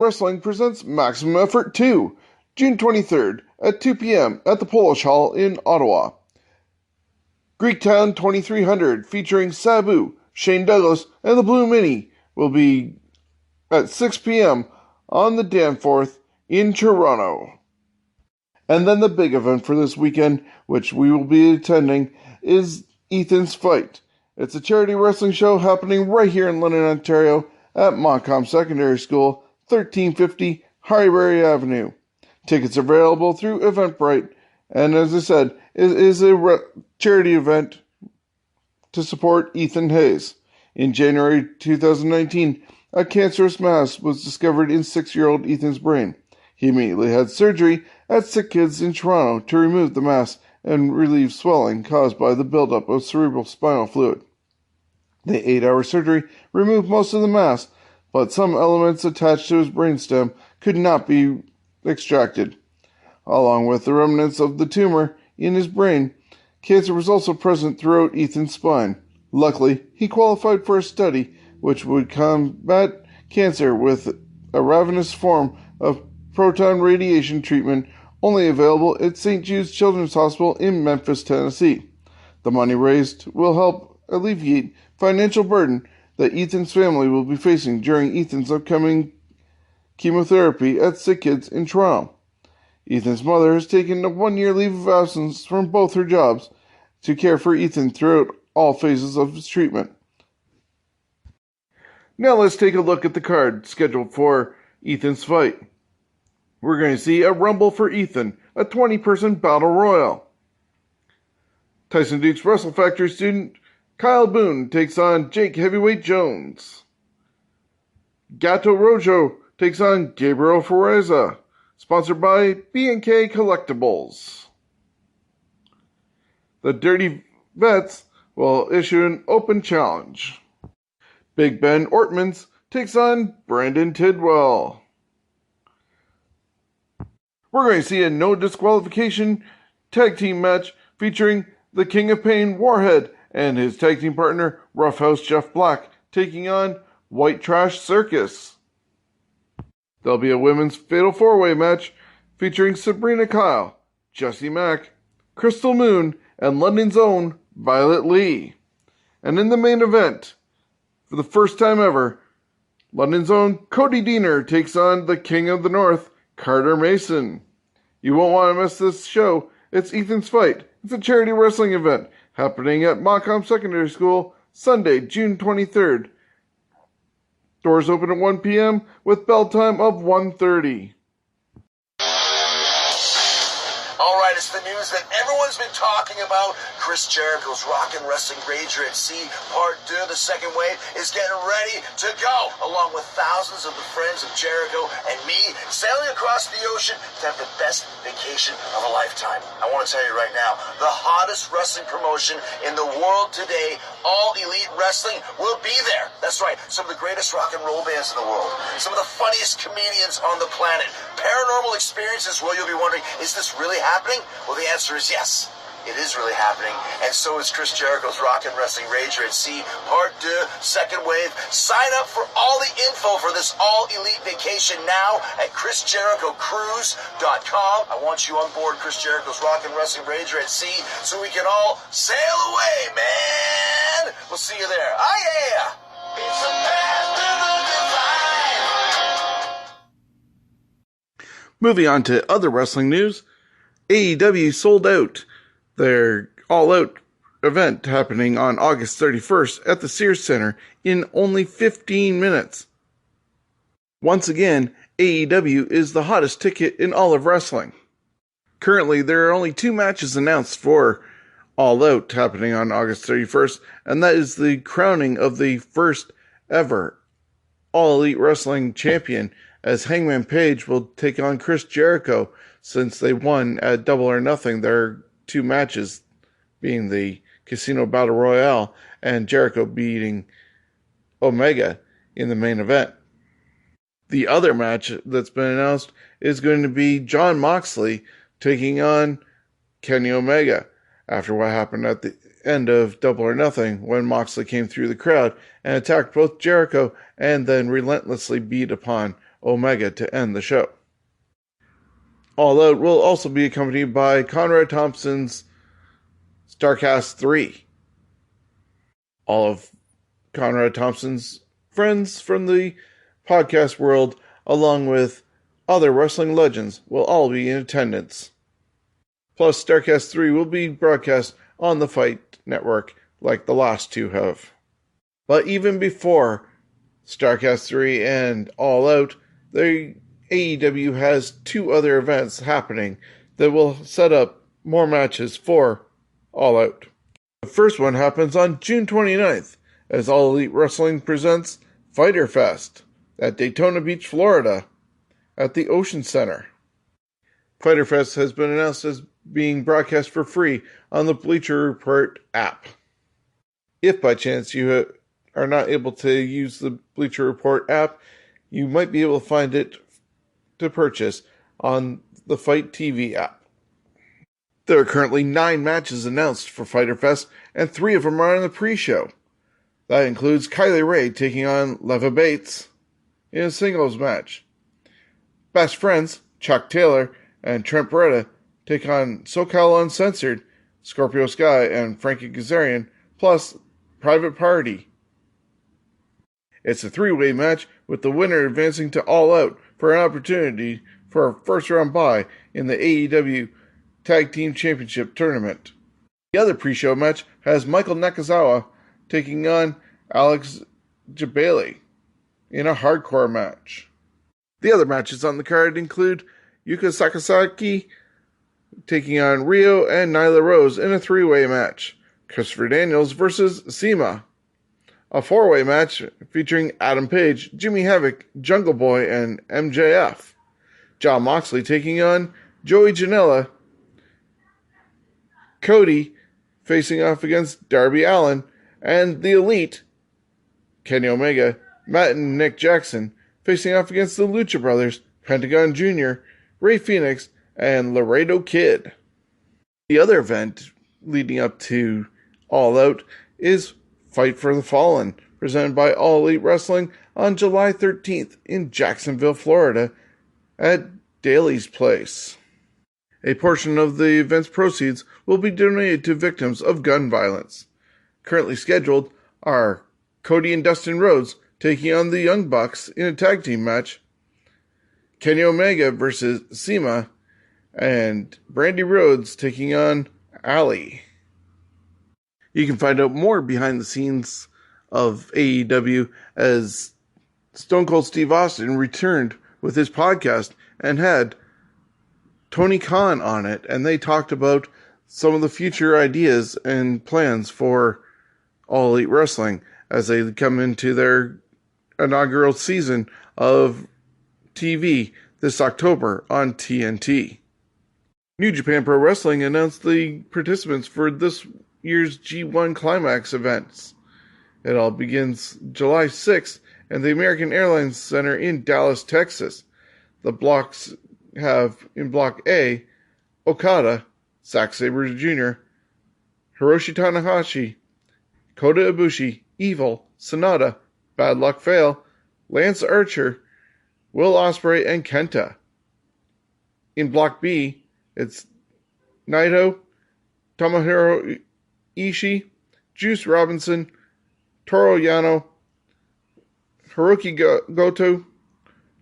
Wrestling presents Maximum Effort 2, June 23rd at 2 p.m. at the Polish Hall in Ottawa. Greektown 2300 featuring Sabu, Shane Douglas, and the Blue Mini will be at 6 p.m. on the Danforth in Toronto. And then the big event for this weekend, which we will be attending, is Ethan's Fight. It's a charity wrestling show happening right here in London, Ontario at Montcalm Secondary School, 1350 Highbury Avenue. Tickets are available through Eventbrite, and as I said, it is a charity event to support Ethan Hayes. In January 2019, a cancerous mass was discovered in 6-year-old Ethan's brain. He immediately had surgery at Sick Kids in Toronto to remove the mass and relieve swelling caused by the buildup of cerebral spinal fluid. The 8-hour surgery removed most of the mass, but some elements attached to his brainstem could not be extracted. Along with the remnants of the tumor in his brain, cancer was also present throughout Ethan's spine. Luckily, he qualified for a study which would combat cancer with a ravenous form of proton radiation treatment only available at St. Jude's Children's Hospital in Memphis, Tennessee. The money raised will help alleviate financial burden that Ethan's family will be facing during Ethan's upcoming chemotherapy at Sick Kids in Toronto. Ethan's mother has taken a 1-year leave of absence from both her jobs to care for Ethan throughout all phases of his treatment. Now let's take a look at the card scheduled for Ethan's Fight. We're going to see a Rumble for Ethan, a 20-person Battle Royal. Tyson Duke's Wrestle Factory student Kyle Boone takes on Jake Heavyweight Jones. Gato Rojo takes on Gabriel Ferreza, sponsored by B&K Collectibles. The Dirty Vets will issue an open challenge. Big Ben Ortmans takes on Brandon Tidwell. We're going to see a no disqualification tag team match featuring the King of Pain Warhead and his tag team partner, Roughhouse Jeff Black, taking on White Trash Circus. There'll be a women's Fatal 4-Way match featuring Sabrina Kyle, Jessie Mack, Crystal Moon, and London's own Violet Lee. And in the main event, for the first time ever, London's own Cody Deaner takes on the King of the North, Carter Mason. You won't want to miss this show. It's Ethan's Fight. It's a charity wrestling event happening at Montcalm Secondary School, Sunday, June 23rd. Doors open at 1 p.m. with bell time of 1:30. Alright, it's the news that everyone's been talking about. Chris Jericho's Rockin' Wrestling Rager at Sea Part 2, the second wave, is getting ready to go, along with thousands of the friends of Jericho and me sailing across the ocean to have the best vacation of a lifetime. I want to tell you right now, the hottest wrestling promotion in the world today, All Elite Wrestling, will be there. That's right, some of the greatest rock and roll bands in the world, some of the funniest comedians on the planet, paranormal experiences where you'll be wondering, is this really happening? Well, the answer is yes. It is really happening, and so is Chris Jericho's Rockin' Wrestling Rager at Sea Part 2, second wave. Sign up for all the info for this all-elite vacation now at ChrisJerichoCruise.com. I want you on board Chris Jericho's Rockin' Wrestling Rager at Sea so we can all sail away, man! We'll see you there. Ah, yeah! It's a path to the divine. Moving on to other wrestling news, AEW sold out their all-out event happening on August 31st at the Sears Center in only 15 minutes. Once again, AEW is the hottest ticket in all of wrestling. Currently, there are only 2 matches announced for All Out happening on August 31st, and that is the crowning of the first ever All Elite Wrestling champion, as Hangman Page will take on Chris Jericho, since they won at Double or Nothing their 2 matches, being the Casino Battle Royale and Jericho beating Omega in the main event. The other match that's been announced is going to be Jon Moxley taking on Kenny Omega, after what happened at the end of Double or Nothing when Moxley came through the crowd and attacked both Jericho and then relentlessly beat upon Omega to end the show. All Out will also be accompanied by Conrad Thompson's Starrcast 3. All of Conrad Thompson's friends from the podcast world, along with other wrestling legends, will all be in attendance. Plus, Starrcast 3 will be broadcast on the Fight Network like the last two have. But even before Starrcast 3 and All Out, the AEW has two other events happening that will set up more matches for All Out. The first one happens on June 29th as All Elite Wrestling presents Fyter Fest at Daytona Beach, Florida at the Ocean Center. Fyter Fest has been announced as being broadcast for free on the Bleacher Report app. If by chance you are not able to use the Bleacher Report app, you might be able to find it to purchase on the Fight TV app. There are currently 9 matches announced for Fyter Fest, and 3 of them are on the pre-show. That includes Kylie Ray taking on Leva Bates in a singles match. Best Friends, Chuck Taylor and Trent Beretta, take on SoCal Uncensored, Scorpio Sky and Frankie Kazarian, plus Private Party. It's a 3-way match with the winner advancing to All Out for an opportunity for a first-round bye in the AEW Tag Team Championship Tournament. The other pre-show match has Michael Nakazawa taking on Alex Jabali in a hardcore match. The other matches on the card include Yuka Sakazaki taking on Rio and Nyla Rose in a 3-way match. Christopher Daniels versus Sema. A 4-way match featuring Adam Page, Jimmy Havoc, Jungle Boy, and MJF. Jon Moxley taking on Joey Janela. Cody facing off against Darby Allin. And the Elite, Kenny Omega, Matt and Nick Jackson, facing off against the Lucha Brothers, Pentagon Jr., Rey Fenix, and Laredo Kid. The other event leading up to All Out is Fight for the Fallen, presented by All Elite Wrestling on July 13th in Jacksonville, Florida at Daly's Place. A portion of the event's proceeds will be donated to victims of gun violence. Currently scheduled are Cody and Dustin Rhodes taking on the Young Bucks in a tag team match, Kenny Omega versus Sema, and Brandy Rhodes taking on Ali. You can find out more behind the scenes of AEW as Stone Cold Steve Austin returned with his podcast and had Tony Khan on it, and they talked about some of the future ideas and plans for All Elite Wrestling as they come into their inaugural season of TV this October on TNT. New Japan Pro Wrestling announced the participants for this year's G1 Climax events. It all begins July 6th at the American Airlines Center in Dallas, Texas. The blocks have, in Block A, Okada, Zack Sabre Jr., Hiroshi Tanahashi, Kota Ibushi, Evil, Sonata, Bad Luck Fale, Lance Archer, Will Ospreay, and Kenta. In Block B, it's Naito, Tomohiro Ishii, Juice Robinson, Toru Yano, Hiroki Goto,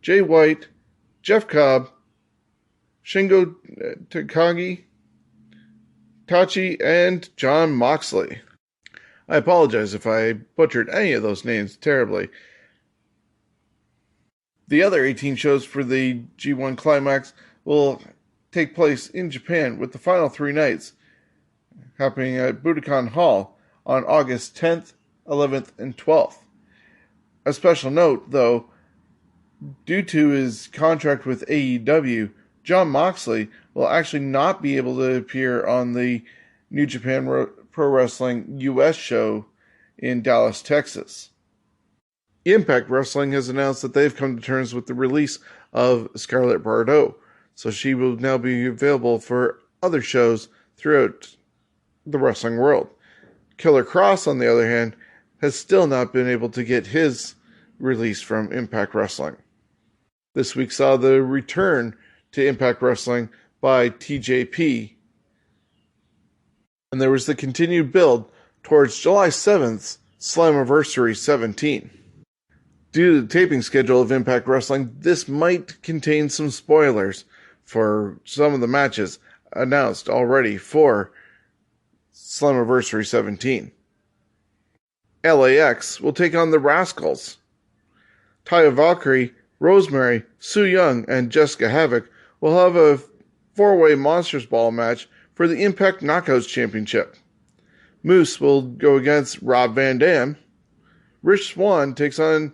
Jay White, Jeff Cobb, Shingo Takagi, Tachi, and Jon Moxley. I apologize if I butchered any of those names terribly. The other 18 shows for the G1 Climax will take place in Japan, with the final 3 nights happening at Budokan Hall on August 10th, 11th, and 12th. A special note, though, due to his contract with AEW, Jon Moxley will actually not be able to appear on the New Japan Pro Wrestling US show in Dallas, Texas. Impact Wrestling has announced that they've come to terms with the release of Scarlett Bordeaux, so she will now be available for other shows throughout the wrestling world. Killer Kross, on the other hand, has still not been able to get his release from Impact Wrestling. This week saw the return to Impact Wrestling by TJP. And there was the continued build towards July 7th, Slammiversary 17. Due to the taping schedule of Impact Wrestling, this might contain some spoilers for some of the matches announced already for Slammiversary 17. LAX will take on the Rascals. Taya Valkyrie, Rosemary, Su Yung, and Jessica Havoc will have a four-way Monsters Ball match for the Impact Knockouts Championship. Moose will go against Rob Van Dam. Rich Swann takes on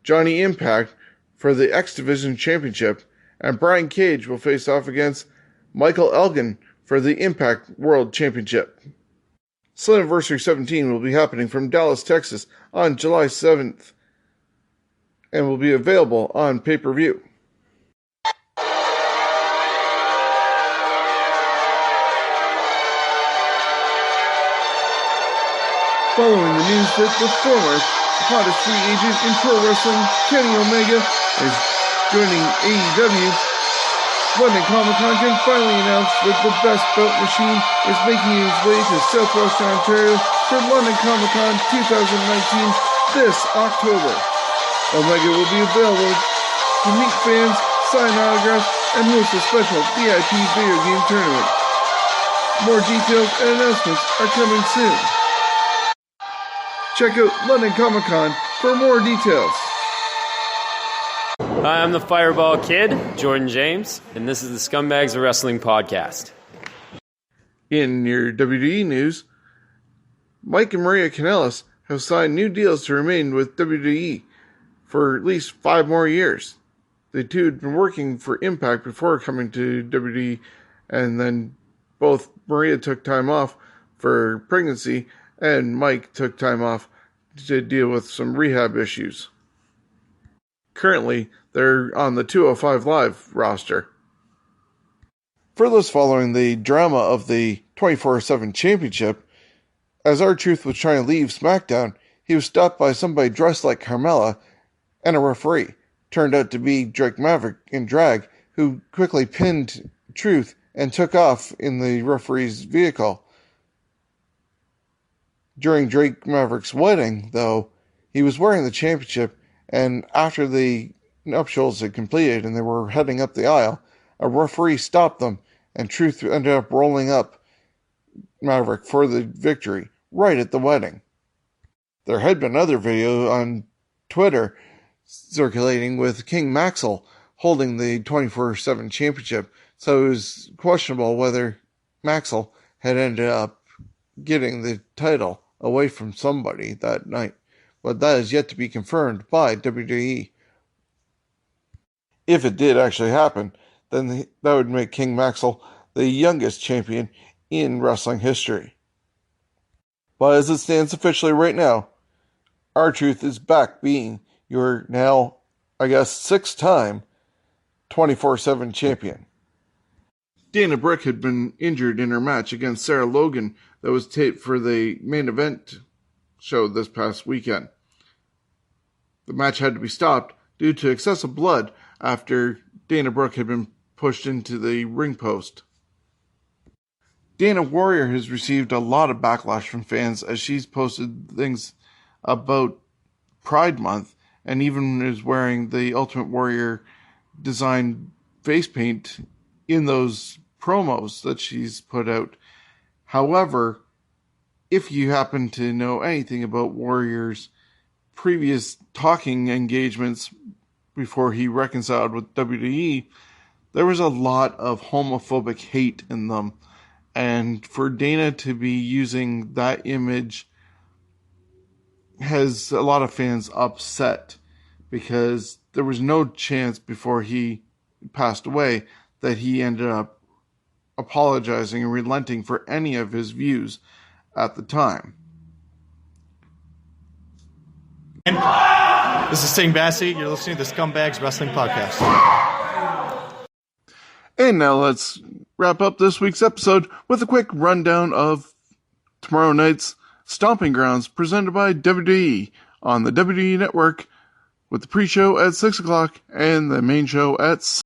Johnny Impact for the X Division Championship, and Brian Cage will face off against Michael Elgin for the Impact World Championship. Slammiversary 17 will be happening from Dallas, Texas on July 7th and will be available on pay-per-view. Following the news that the former hottest free agent in pro wrestling, Kenny Omega, is joining AEW, London Comic Con can finally announce that the Best Belt Machine is making its way to Southwestern Ontario for London Comic Con 2019 this October. Omega will be available to meet fans, sign autographs, and host a special VIP video game tournament. More details and announcements are coming soon. Check out London Comic Con for more details. Hi, I'm the Fireball Kid, Jordan James, and this is the Scumbags of Wrestling podcast. In your WWE news, Mike and Maria Kanellis have signed new deals to remain with WWE for at least 5 more years. The two had been working for Impact before coming to WWE, and then both Maria took time off for pregnancy, and Mike took time off to deal with some rehab issues. Currently, they're on the 205 Live roster. For those following the drama of the 24/7 Championship, as R-Truth was trying to leave SmackDown, he was stopped by somebody dressed like Carmella and a referee. Turned out to be Drake Maverick in drag, who quickly pinned Truth and took off in the referee's vehicle. During Drake Maverick's wedding, though, he was wearing the championship, and after the nuptials had completed and they were heading up the aisle, a referee stopped them, and Truth ended up rolling up Maverick for the victory right at the wedding. There had been other video on Twitter circulating with King Maxwell holding the 24/7 championship, so it was questionable whether Maxwell had ended up getting the title away from somebody that night, but that is yet to be confirmed by WWE. If it did actually happen, then that would make King Maxwell the youngest champion in wrestling history. But as it stands officially right now, R-Truth is back being your now, I guess, 6-time 24/7 champion. Dana Brooke had been injured in her match against Sarah Logan that was taped for the main event show this past weekend. The match had to be stopped due to excessive blood after Dana Brooke had been pushed into the ring post. Dana Warrior has received a lot of backlash from fans as she's posted things about Pride Month and even is wearing the Ultimate Warrior design face paint in those promos that she's put out. However, if you happen to know anything about Warrior's previous talking engagements before he reconciled with WWE, there was a lot of homophobic hate in them. And for Dana to be using that image has a lot of fans upset, because there was no chance before he passed away that he ended up apologizing and relenting for any of his views at the time. This is Sting Bassey. You're listening to the Scumbags Wrestling Podcast. And now let's wrap up this week's episode with a quick rundown of tomorrow night's Stomping Grounds presented by WWE on the WWE Network with the pre-show at 6 o'clock and the main show at